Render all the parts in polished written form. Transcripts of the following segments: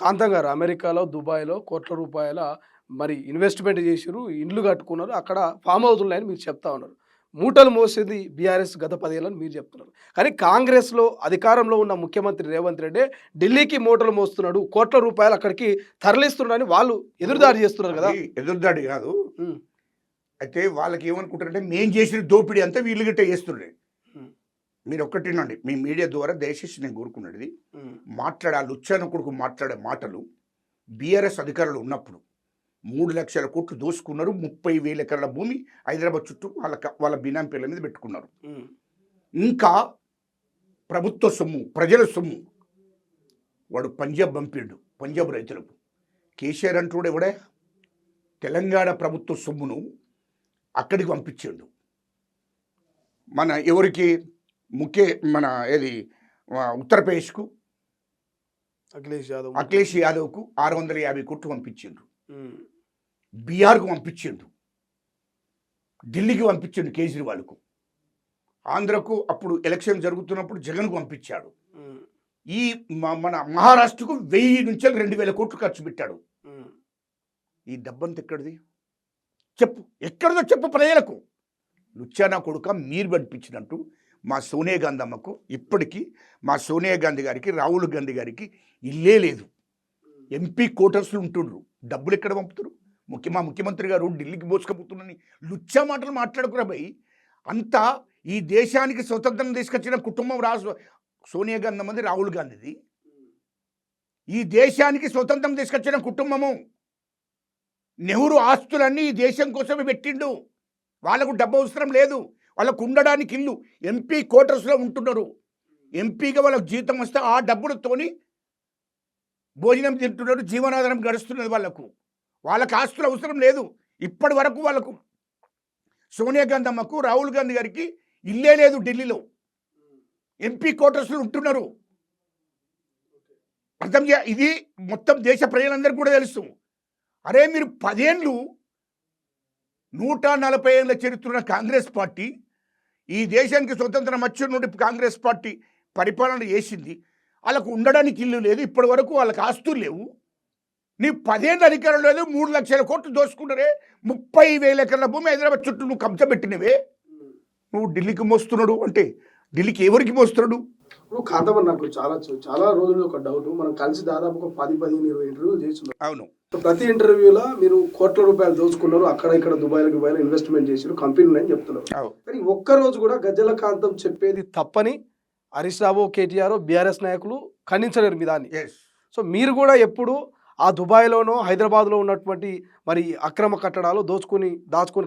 కాంతం గారు అమెరికాలో, దుబాయ్‌లో కోట్ల రూపాయల మరి ఇన్వెస్ట్‌మెంట్ జేసిర్రు. ఇండ్లు కట్టుకున్నారు. అక్కడ ఫార్మ్ హౌజులున్నాయని మీరు చెప్తా ఉన్నారు. మూటలు మోసేది బీఆర్ఎస్ గత 10 ఏళ్లని మీరు చెప్తున్నారు. కానీ కాంగ్రెస్‌లో అధికారంలో ఉన్న ముఖ్యమంత్రి రేవంత్ రెడ్డి ఢిల్లీకి మూటలు మోస్తున్నాడు. కోట్ల రూపాయలు అక్కడికి తరలిస్తున్నాడని వాళ్ళు ఎదురుదాడి చేస్తున్నారు కదా! అది ఎదురుదాడి కాదు. హ్మ్. అయితే వాళ్ళకి ఏమనుకుంటారంటే మేం చేసిన దోపిడీ అంతా వీళ్ళు గిట్ట చేస్తుండ్రే. హ్మ్. మీరు ఒక్కటేనండి మీ మీడియా ద్వారా దయచేసి నేను కోరుకున్నది హ్మ్. ఆ లుచ్చాన కొడుకు మాట్లాడే మాటలు బీఆర్ఎస్ అధికారులు ఉన్నప్పుడు 3,00,000 కోట్లు దోసుకున్నారు. 30,000 ఎకరాల భూమి హైదరాబాద్ చుట్టూ వాళ్ళ బినామీ పేర్ల మీద పెట్టుకున్నారు. హ్మ్. ఇంకా ప్రభుత్వ సొమ్ము, ప్రజల సొమ్ము వాడు పంజాబ్ పంపిండు. పంజాబ్ రైతులకు కేసీఆర్ అంటూడు ఎవడే తెలంగాణ ప్రభుత్వ సొమ్మును అక్కడికి పంపించాడు. మన ఎవరికి మన ఏది ఉత్తరప్రదేశ్కు అఖిలేష్ యాదవ్కు 650 కోట్లు పంపించిండ్రు. బీహార్కు పంపించిండు, ఢిల్లీకి పంపించిండు కేజ్రీవాల్కు, ఆంధ్రకు అప్పుడు ఎలక్షన్ జరుగుతున్నప్పుడు జగన్కు పంపించాడు. ఈ మన మహారాష్ట్రకు 1000 నుంచి 2,000 కోట్లు ఖర్చు పెట్టాడు. ఈ డబ్బంతా ఎక్కడిది చెప్పు, ఎక్కడిదో చెప్పు ప్రజలకు. లుచ్చానా కొడుక మీరు పంపించినట్టు మా సోనియా గాంధీ అమ్మకు ఇప్పటికీ మా సోనియా గాంధీ గారికి రాహుల్ గాంధీ గారికి ఇల్లే లేదు. ఎంపీ క్వార్టర్స్లో ఉంటుండ్రు. డబ్బులు ఎక్కడ పంపుతారు? మా ముఖ్యమంత్రి గారు ఢిల్లీకి మోసుకుపోతున్నారని లుచ్చా మాటలు మాట్లాడుకురా భయ్. అంతా ఈ దేశానికి స్వతంత్రం తీసుకొచ్చిన కుటుంబం సోనియా గాంధీ మంది రాహుల్ గాంధీది. ఈ దేశానికి స్వతంత్రం తీసుకొచ్చిన కుటుంబము. నెహ్రూ ఆస్తులన్నీ ఈ దేశం కోసమే పెట్టిండు. వాళ్ళకు డబ్బు అవసరం లేదు. వాళ్ళకు ఉండడానికి ఇల్లు ఎంపీ క్వార్టర్స్లో ఉంటున్నారు. ఎంపీగా వాళ్ళకు జీతం వస్తే ఆ డబ్బులతోని భోజనం తింటున్నారు, జీవనాధారం గడుస్తున్నది. వాళ్ళకు ఆస్తులు అవసరం లేదు. ఇప్పటి వరకు వాళ్ళకు సోనియా గాంధీ అమ్మకు రాహుల్ గాంధీ గారికి ఇల్లే లేదు. ఢిల్లీలో ఎంపీ క్వార్టర్స్లో ఉంటున్నారు. అర్థం ఇది మొత్తం దేశ ప్రజలందరికీ కూడా తెలుసు. అరే మీరు 10 ఏళ్ళు 140 ఏళ్ళ చరిత్ర కాంగ్రెస్ పార్టీ ఈ దేశానికి స్వతంత్రం వచ్చే నుండి కాంగ్రెస్ పార్టీ పరిపాలన చేసింది. వాళ్ళకు ఉండడానికి ఇల్లు లేదు. ఇప్పటి వరకు వాళ్ళకి ఆస్తులు లేవు. నీ 10 ఏళ్ళ అధికారం లేదు. 3,00,000 కోట్లు దోసుకుంటారే. 30,000 ఎకరాల భూమి హైదరాబాద్ చుట్టూ నువ్వు కబ్జా పెట్టినవే. నువ్వు ఢిల్లీకి మోస్తున్నాడు అంటే ఢిల్లీకి ఎవరికి మోస్తున్నాడు? ఇప్పుడు కాంతమని నాకు చాలా రోజులు ఒక డౌట్. మనం కలిసి దాదాపు ఒక 10, 15, 20 ఇంటర్వ్యూలు చేస్తున్నాం. అవును. ప్రతి ఇంటర్వ్యూలో మీరు కోట్ల రూపాయలు దోచుకున్నారు, అక్కడ ఇక్కడ దుబాయ్లో ఇన్వెస్ట్మెంట్ చేసారు, కంపెనీలు ఉన్నాయని చెప్తున్నారు. కానీ ఒక్కరోజు కూడా గజ్జల కాంతం చెప్పేది తప్పని హరీష్ రావు, కేటీఆర్, బీఆర్ఎస్ నాయకులు ఖండించలేరు మీ దాన్ని. సో మీరు కూడా ఎప్పుడు ఆ దుబాయ్లోనో హైదరాబాద్లో ఉన్నటువంటి మరి అక్రమ కట్టడాలు దాచుకొని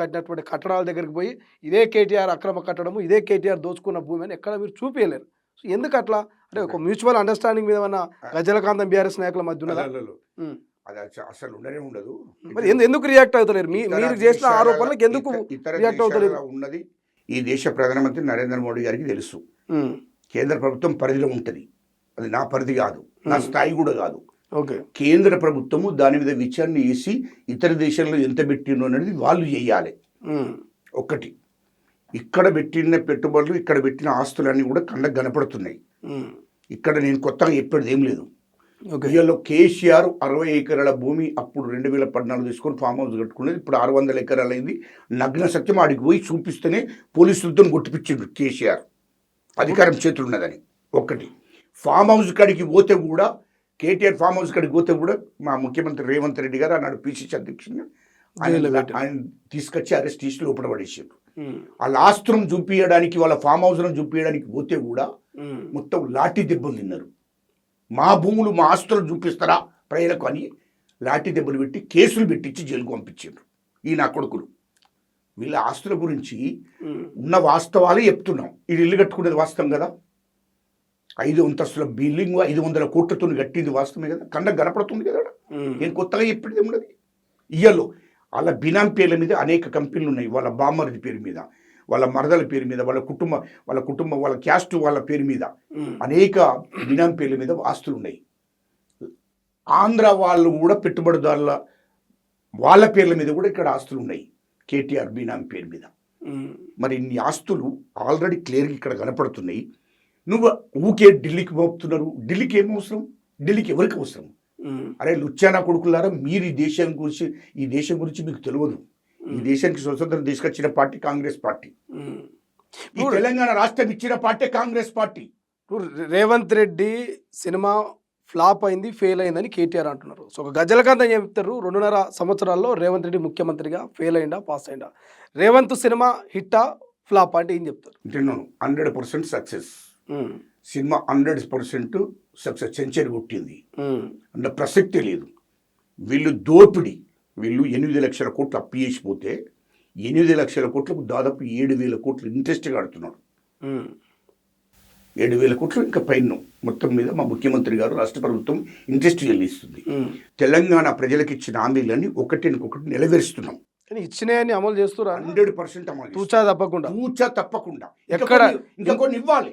కట్టినటువంటి కట్టడాల దగ్గరికి పోయి ఇదే కేటీఆర్ అక్రమ కట్టడము, ఇదే కేటీఆర్ దోచుకున్న భూమి అని ఎక్కడ మీరు చూపించలేరు. సో ఎందుకు అట్లా? అంటే ఒక మ్యూచువల్ అండర్స్టాండింగ్ మీద ఏమన్నా గజ్జల కాంతం బీఆర్ఎస్ నాయకుల మధ్య ఉన్నదా? అది అసలు ఉండనే ఉండదు. మరి ఎందుకు రియాక్ట్ అవుతలేరు? మీరు చేసిన ఆరోపణలకు ఎందుకు రియాక్ట్ అవుతలేరు? ఉన్నది ఈ దేశ ప్రధానమంత్రి నరేంద్ర మోడీ గారికి తెలుసు. కేంద్ర ప్రభుత్వం పరిధిలో ఉంటుంది. అది నా పరిధి కాదు, నా స్థాయి కూడా కాదు. కేంద్ర ప్రభుత్వము దాని మీద విచారణ చేసి ఇతర దేశాల్లో ఎంత పెట్టిందో అనేది వాళ్ళు చేయాలి. ఒకటి, ఇక్కడ పెట్టిన పెట్టుబడులు, ఇక్కడ పెట్టిన ఆస్తులన్నీ కూడా కళ్ళకు కనపడుతున్నాయి. ఇక్కడ నేను కొత్తగా చెప్పేది ఏం లేదు. వీళ్ళు కేసీఆర్ 60 ఎకరాల భూమి అప్పుడు 2014 తీసుకొని ఫామ్ హౌస్ కట్టుకునేది. ఇప్పుడు 600 ఎకరాలు అయింది. నగ్న సత్యం ఆడికి పోయి చూపిస్తేనే పోలీసులతో కొట్టిపించిండు కేసీఆర్ అధికారం చేతులు ఉన్నదని. ఒకటి, ఫామ్ హౌస్ కాడికి పోతే కూడా కేటీఆర్ ఫామ్ హౌస్ కాడికి పోతే కూడా మా ముఖ్యమంత్రి రేవంత్ రెడ్డి గారు అన్నాడు పిసిసి అధ్యక్షుడు ఆయన తీసుకొచ్చి అరెస్ట్ చేసి లోపల పడేసారు. వాళ్ళ ఆస్తులను చూపించడానికి, వాళ్ళ ఫామ్ హౌస్లను చూపించడానికి పోతే కూడా మొత్తం లాఠీ దెబ్బలు తిన్నారు. మా భూములు మా ఆస్తులను చూపిస్తారా ప్రజలకు అని లాఠీ దెబ్బలు పెట్టి కేసులు పెట్టించి జైలుకు పంపించారు ఈ నా కొడుకులు. వీళ్ళ ఆస్తుల గురించి ఉన్న వాస్తవాలే చెప్తున్నాం. ఇది ఇల్లు కట్టుకునేది వాస్తవం కదా. 5 అంతస్తుల బిల్డింగ్ 500 కోట్లతో కట్టింది వాస్తవమే కదా. కండకు కనపడుతుంది కదా. నేను కొత్తగా చెప్పేది ఉన్నది. ఇయ్యలో వాళ్ళ బినామీ పేర్ల మీద అనేక కంపెనీలు ఉన్నాయి. వాళ్ళ బామ్మరిది పేరు మీద, వాళ్ళ మరదల పేరు మీద, వాళ్ళ కుటుంబం వాళ్ళ క్యాస్ట్ వాళ్ళ పేరు మీద అనేక బినామీ పేర్ల మీద ఆస్తులు ఉన్నాయి. ఆంధ్ర వాళ్ళు కూడా పెట్టుబడిదారుల వాళ్ళ పేర్ల మీద కూడా ఇక్కడ ఆస్తులు ఉన్నాయి కేటీఆర్ బినామీ పేరు మీద. మరి ఇన్ని ఆస్తులు ఆల్రెడీ క్లియర్గా ఇక్కడ కనపడుతున్నాయి. నువ్వు ఊకే ఢిల్లీకి మోపుతున్నారు. ఢిల్లీకి ఏం అవసరం? ఢిల్లీకి ఎవరికి అవసరం? అరే లుచ్చానా కొడుకులారా, మీరు ఈ దేశం గురించి మీకు తెలియదు. ఈ దేశానికి స్వతంత్రం తీసుకొచ్చిన పార్టీ కాంగ్రెస్ పార్టీ. ఈ తెలంగాణ రాష్ట్రం ఇచ్చిన party Congress party. Revanth Reddy cinema flop అయింది, ఫెయిల్ అయిందని కేటీఆర్ అంటున్నారు. సో ఒక గజలకాంతం చెప్తారు, 2.5 సంవత్సరాల్లో రేవంత్ రెడ్డి ముఖ్యమంత్రిగా ఫెయిల్ అయిందా, పాస్ అయిందా? రేవంత్ సినిమా హిట్టా ఫ్లాప్ అంటే ఏం చెప్తారు? 100% సక్సెస్. సినిమా 100% సక్సెస్, సెంచరీ కొట్టింది అంటే ప్రసక్తే లేదు. వీళ్ళు దోపిడి, వీళ్ళు 8 లక్షల కోట్లు అప్పు చేసిపోతే 8 లక్షల కోట్లకు దాదాపు 7,000 కోట్లు ఇంట్రెస్ట్ కడుతున్నారు. 7,000 కోట్లు ఇంకా పైన మొత్తం మీద మా ముఖ్యమంత్రి గారు, రాష్ట్ర ప్రభుత్వం ఇంట్రెస్ట్ చెల్లిస్తుంది. తెలంగాణ ప్రజలకు ఇచ్చిన హామీలన్నీ ఒకటి నెరవేరుస్తున్నాం. కానీ ఇచ్చినాయని అమలు చేస్తున్నా 100% అమలు, తూచా తప్పకుండా. ఎక్కడ ఇంకా కొన్ని ఇవ్వాలి,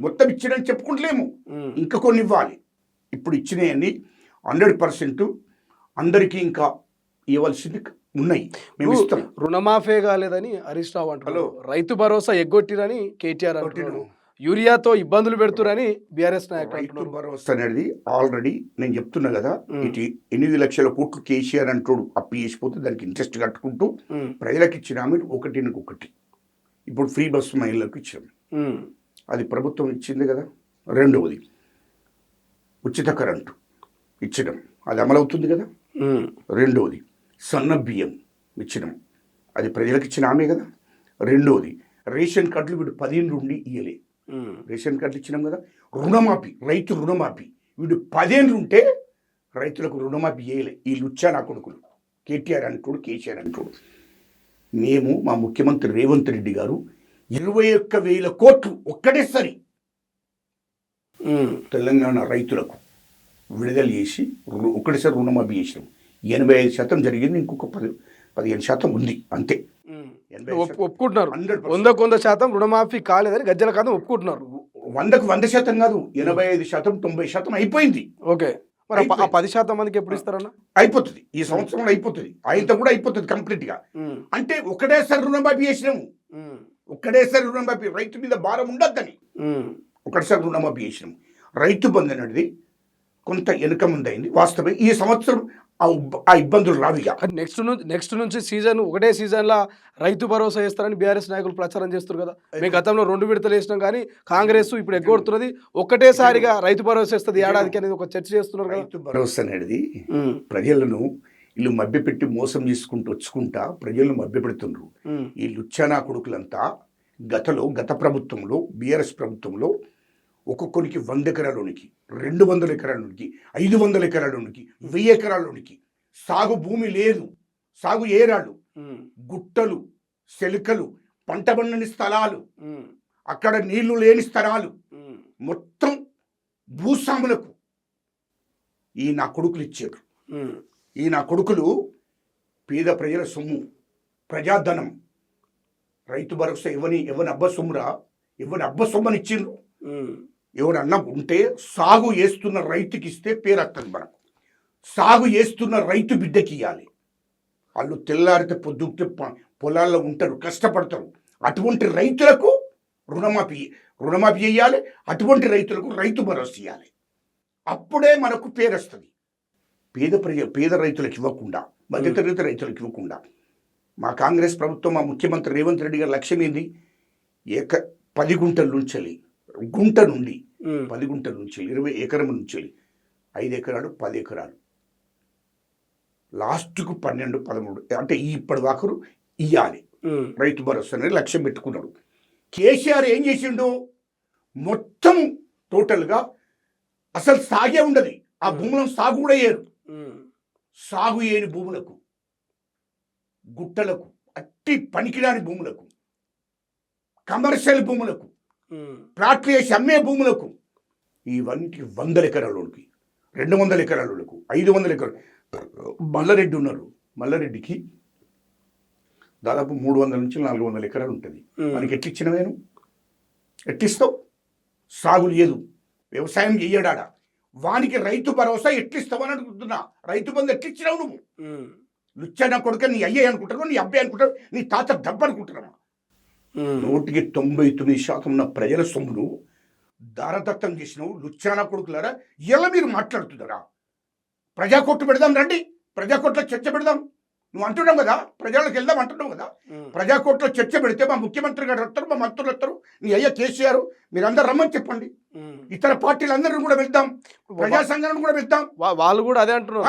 మొత్తం ఇచ్చినని చెప్పుకుంటలేము, ఇంకా కొన్ని ఇవ్వాలి. ఇప్పుడు ఇచ్చినాయని 100% అందరికీ ఇంకా ఇవ్వాల్సింది ఉన్నాయి, మేము ఇస్తాం. రుణమాఫీ కాలేదని హరీష్ రావు అంటారు, రైతు భరోసా ఎగ్గొట్టిరని కేటీఆర్ అంటున్నాడు, యూరియాతో ఇబ్బందులు పెడుతురని బీఆర్ఎస్ నాయకులు. రైతు భరోసా అనేది ఆల్రెడీ నేను చెప్తున్నా కదా, ఇటు 8 లక్షల కోట్లు కేసీఆర్ అంటాడు అప్పు చేసిపోతే దానికి ఇంట్రెస్ట్ కట్టుకుంటూ ప్రజలకు ఇచ్చిన హామీ ఒకటి. ఇప్పుడు ఫ్రీ బస్సు మహిళలకు ఇచ్చాము, అది ప్రభుత్వం ఇచ్చింది కదా. రెండవది ఉచిత కరెంటు ఇచ్చడం, అది అమలవుతుంది కదా. రెండవది సన్న బియ్యం ఇచ్చినాం, అది ప్రజలకు ఇచ్చిన హామీ కదా. రెండవది రేషన్ కార్డులు వీడు 10 నుండి ఇయ్యలే, రేషన్ కార్డులు ఇచ్చినాం కదా. రుణమాఫీ, రైతు రుణమాఫీ వీడు 10 ఉంటే రైతులకు రుణమాఫీ చేయలే. ఈ లుచ్చా నా కొడుకులు కేటీఆర్ అంటాడు, కేసీఆర్ అంటాడు. మేము మా ముఖ్యమంత్రి రేవంత్ రెడ్డి గారు 21,000 కోట్లు ఒక్కటేసారి తెలంగాణ రైతులకు విడుదల చేసి ఒక్కటేసారి రుణమాఫీ చేసినాం. 85% జరిగింది, ఇంకొక 15% ఉంది అంతే. ఒప్పుకుంటున్నారు 100% రుణమాఫీ కాలేదని గజ్జలకాంతం ఒప్పుకుంటున్నారు. 100% కాదు, 85%, 90% అయిపోయింది. ఓకే, మరి 10% మందికి ఎప్పుడు ఇస్తారన్న? అయిపోతుంది, ఈ సంవత్సరంలో అయిపోతుంది, ఆయనతో కూడా అయిపోతుంది కంప్లీట్ గా. అంటే ఒకటేసారి రుణమాఫీ చేసినాము, ఒక్కడేసారి రుణమాఫీ, రైతు మీద భారం ఉండద్దని ఒకటిసారి రుణమాఫీ చేసినాము. రైతు బంధు అనేది కొంత వెనుక ముందు అయింది వాస్తవే. ఈ సంవత్సరం ఆ ఇబ్బందులు రావిగా. నెక్స్ట్ నుంచి సీజన్ ఒకటే సీజన్లో రైతు భరోసా వేస్తారని బీఆర్ఎస్ నాయకులు ప్రచారం చేస్తారు కదా. మేము గతంలో 2 విడతలు వేసినాం, కానీ కాంగ్రెస్ ఇప్పుడు ఎగ్గొడుతున్నది ఒక్కటేసారిగా రైతు భరోసా వేస్తుంది ఏడాదికి అనేది ఒక చర్చ చేస్తున్నారు. రైతు భరోసా అనేది ప్రజలను వీళ్ళు మభ్యపెట్టి మోసం చేసుకుంటూ వచ్చుకుంటా ప్రజలను మభ్యపెడుతున్నారు. ఈ లుచ్చానా కొడుకులంతా గత ప్రభుత్వంలో, బీఆర్ఎస్ ప్రభుత్వంలో ఒక్కొక్కరికి 100 ఎకరాలోనికి, 200 ఎకరాలోనికి, 500 ఎకరాలోనికి, 1000 ఎకరాలోనికి సాగు భూమి లేదు, సాగు ఏరాళ్ళు, గుట్టలు, సెలుకలు, పంట పండని స్థలాలు, అక్కడ నీళ్లు లేని స్థలాలు, మొత్తం భూస్వాములకు ఈ నా కొడుకులు ఇచ్చారు. ఈ నా కొడుకులు పేద ప్రజల సొమ్ము, ప్రజాధనం, రైతు భరోసా ఎవరి అబ్బ సొమ్మురా, ఎవరి అబ్బ సొమ్మని ఇచ్చిండ్రు. ఎవరన్నా ఉంటే సాగు చేస్తున్న రైతుకి ఇస్తే పేరు వస్తుంది మనకు. సాగు చేస్తున్న రైతు బిడ్డకి ఇవ్వాలి. వాళ్ళు తెల్లారితే పొద్దుంటే పొలాల్లో ఉంటారు, కష్టపడతారు. అటువంటి రైతులకు రుణమాఫీ చేయాలి, అటువంటి రైతులకు రైతు భరోసా ఇవ్వాలి. అప్పుడే మనకు పేరు వస్తుంది. పేద రైతులకు ఇవ్వకుండా, మధ్యతరగతి రైతులకు ఇవ్వకుండా మా కాంగ్రెస్ ప్రభుత్వం, మా ముఖ్యమంత్రి రేవంత్ రెడ్డి గారి లక్ష్యం ఏంది? 10 గుంటల నుంచి 10 గుంటల నుంచి 20 ఎకరం నుంచి 5 ఎకరాలు, 10 ఎకరాలు, లాస్ట్కు 12, 13 అంటే ఇప్పటి దాకా ఇవ్వాలి రైతు భరోసా అనేది లక్ష్యం పెట్టుకున్నాడు. కేసీఆర్ ఏం చేసిండు? మొత్తం టోటల్గా అసలు సాగే ఉండదు, ఆ భూములను సాగు కూడా చేయరు. సాగు చేయని భూములకు, గుట్టలకు, అట్టి పనికిరాని భూములకు, కమర్షియల్ భూములకు, ప్లాట్లు వేసి అమ్మే భూములకు, ఇవన్నీ 100 ఎకరాలకి, 200 ఎకరాలకు, 500 ఎకరాలు. మల్లారెడ్డి ఉన్నారు, మల్లారెడ్డికి దాదాపు 300 నుంచి 400 ఎకరాలు ఉంటుంది. మనకి ఎట్లిచ్చిన నేను ఎట్లిస్తావు? సాగు లేదు, వ్యవసాయం చెయ్యడాడా, వానికి రైతు భరోసా ఎట్లిస్తావని అడుగుతున్నా. రైతు బంధు ఎట్లిచ్చినావు నువ్వు? లుచ్చన కొడుక నీ అయ్యాయి అనుకుంటారు, నీ అబ్బాయి అనుకుంటారు, నీ తాత డబ్బు అనుకుంటున్నావా? 99% ఉన్న ప్రజల సొమ్మును దారదత్తం చేసినావు లుచ్చానా కొడుకులారా. ఎలా మీరు మాట్లాడుతున్నారా? ప్రజాకోర్టు పెడదాం రండి, ప్రజాకోర్టులో చర్చ పెడదాం. నువ్వు అంటున్నావు కదా ప్రజలకు వెళ్దాం అంటున్నావు కదా, ప్రజాకోర్టులో చర్చ పెడితే మా ముఖ్యమంత్రి గారు వస్తారు, మా మంత్రులు వస్తారు, నీ అయ్యా కేసీఆర్ మీరందరూ రమ్మని చెప్పండి. ఇతర పార్టీలందరూ కూడా వెళ్దాం, ప్రజా సంఘాలను కూడా వెళ్దాం. వాళ్ళు కూడా అదే అంటున్నారు.